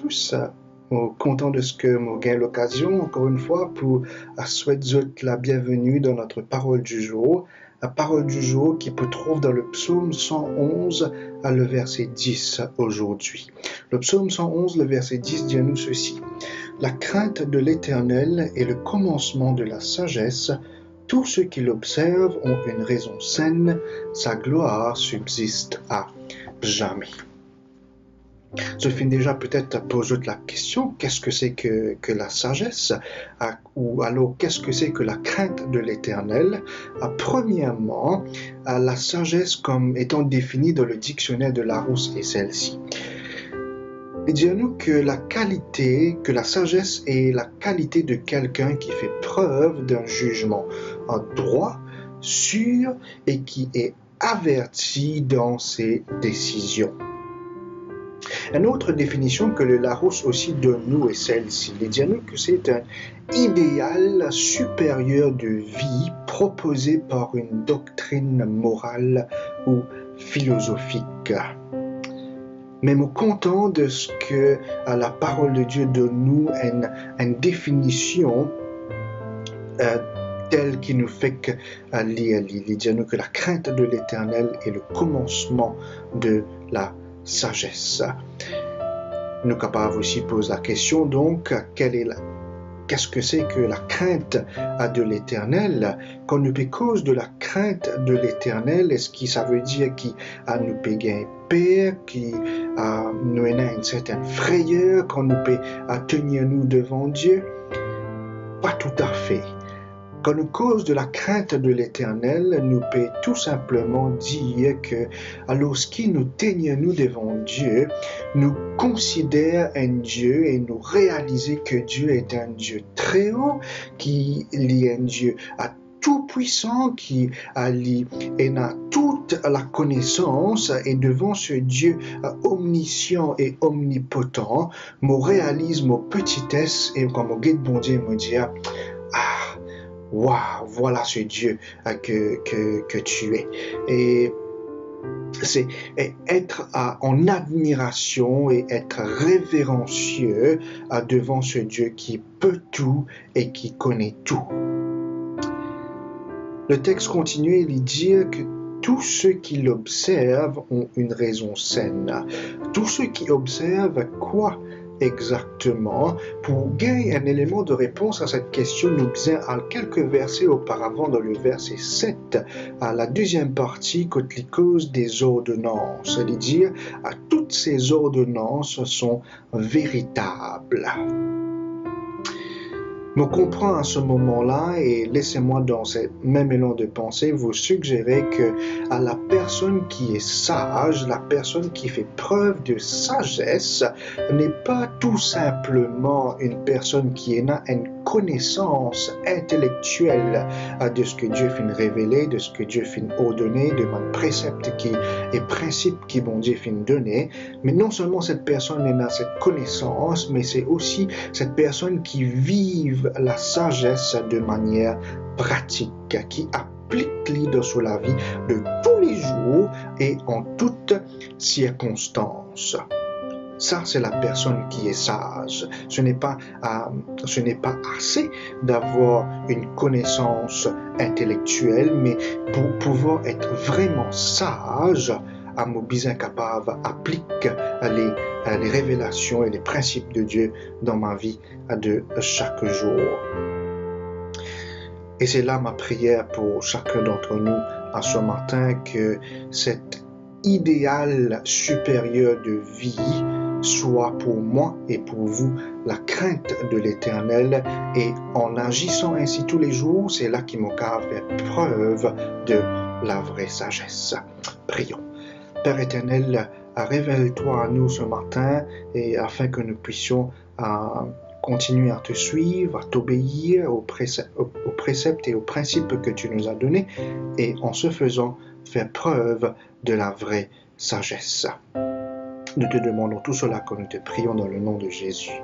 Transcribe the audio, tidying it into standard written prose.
tous. Content de ce que nous gagnons l'occasion, encore une fois, pour souhaiter la bienvenue dans notre parole du jour. La parole du jour qui peut trouver dans le psaume 111, le verset 10 aujourd'hui. Le psaume 111, le verset 10 dit à nous ceci. La crainte de l'Éternel est le commencement de la sagesse. Tous ceux qui l'observent ont une raison saine. Sa gloire subsiste à jamais. Je finis déjà peut-être à poser la question, qu'est-ce que c'est que la sagesse? Ou alors, qu'est-ce que c'est que la crainte de l'Éternel? Premièrement, la sagesse comme étant définie dans le dictionnaire de Larousse est celle-ci. Et dis-nous que la sagesse est la qualité de quelqu'un qui fait preuve d'un jugement en droit, sûr et qui est averti dans ses décisions. Une autre définition que le Larousse aussi donne nous est celle-ci. Il dit à nous que c'est un idéal supérieur de vie proposé par une doctrine morale ou philosophique. Mais nous content de ce que la parole de Dieu donne nous une définition telle qu'il nous fait lire. Il dit à nous que la crainte de l'Éternel est le commencement de la sagesse. Nous sommes capables aussi de poser la question donc, qu'est-ce que c'est que la crainte de l'Éternel? Quand nous cause de la crainte de l'Éternel, est-ce que ça veut dire qu'il nous peut gagner paix, qu'il nous a une certaine frayeur quand nous peut tenir nous devant Dieu? Pas tout à fait. Quand nous cause de la crainte de l'Éternel, nous peut tout simplement dire que lorsqu'il nous teigne nous devant Dieu, nous considère un Dieu et nous réaliser que Dieu est un Dieu très haut, qui est un Dieu tout puissant, qui a toute la connaissance, et devant ce Dieu omniscient et omnipotent, me réalise mon petitesse et comme mon guide bon Dieu me dit waouh, voilà ce Dieu que tu es. Et c'est être en admiration et être révérencieux devant ce Dieu qui peut tout et qui connaît tout. Le texte continue, il dit que tous ceux qui l'observent ont une raison saine. Tous ceux qui observent quoi exactement? Pour gagner un élément de réponse à cette question, nous disons à quelques versets auparavant, dans le verset 7, à la deuxième partie, quand il cause des ordonnances, c'est-à-dire toutes ces ordonnances sont véritables. Je comprends à ce moment-là, et laissez-moi dans ce même élan de pensée vous suggérer que à la personne qui est sage, la personne qui fait preuve de sagesse, n'est pas tout simplement une personne qui a une connaissance intellectuelle de ce que Dieu finit révéler, de ce que Dieu finit ordonner, de mon précepte et principe qui bon Dieu finit donner. Mais non seulement cette personne a cette connaissance, mais c'est aussi cette personne qui vive la sagesse de manière pratique, qui applique dans la vie de tous les jours et en toutes circonstances. Ça, c'est la personne qui est sage. Ce n'est pas assez d'avoir une connaissance intellectuelle, mais pour pouvoir être vraiment sage, à mon besoin capable applique les révélations et les principes de Dieu dans ma vie de chaque jour. Et c'est là ma prière pour chacun d'entre nous à ce matin, que cet idéal supérieur de vie soit pour moi et pour vous la crainte de l'Éternel, et en agissant ainsi tous les jours, c'est là qu'il m'a fait preuve de la vraie sagesse. Prions. Père éternel, révèle-toi à nous ce matin, et afin que nous puissions continuer à te suivre, à t'obéir aux préceptes et aux principes que tu nous as donnés, et en ce faisant, faire preuve de la vraie sagesse. Nous te demandons tout cela quand nous te prions dans le nom de Jésus.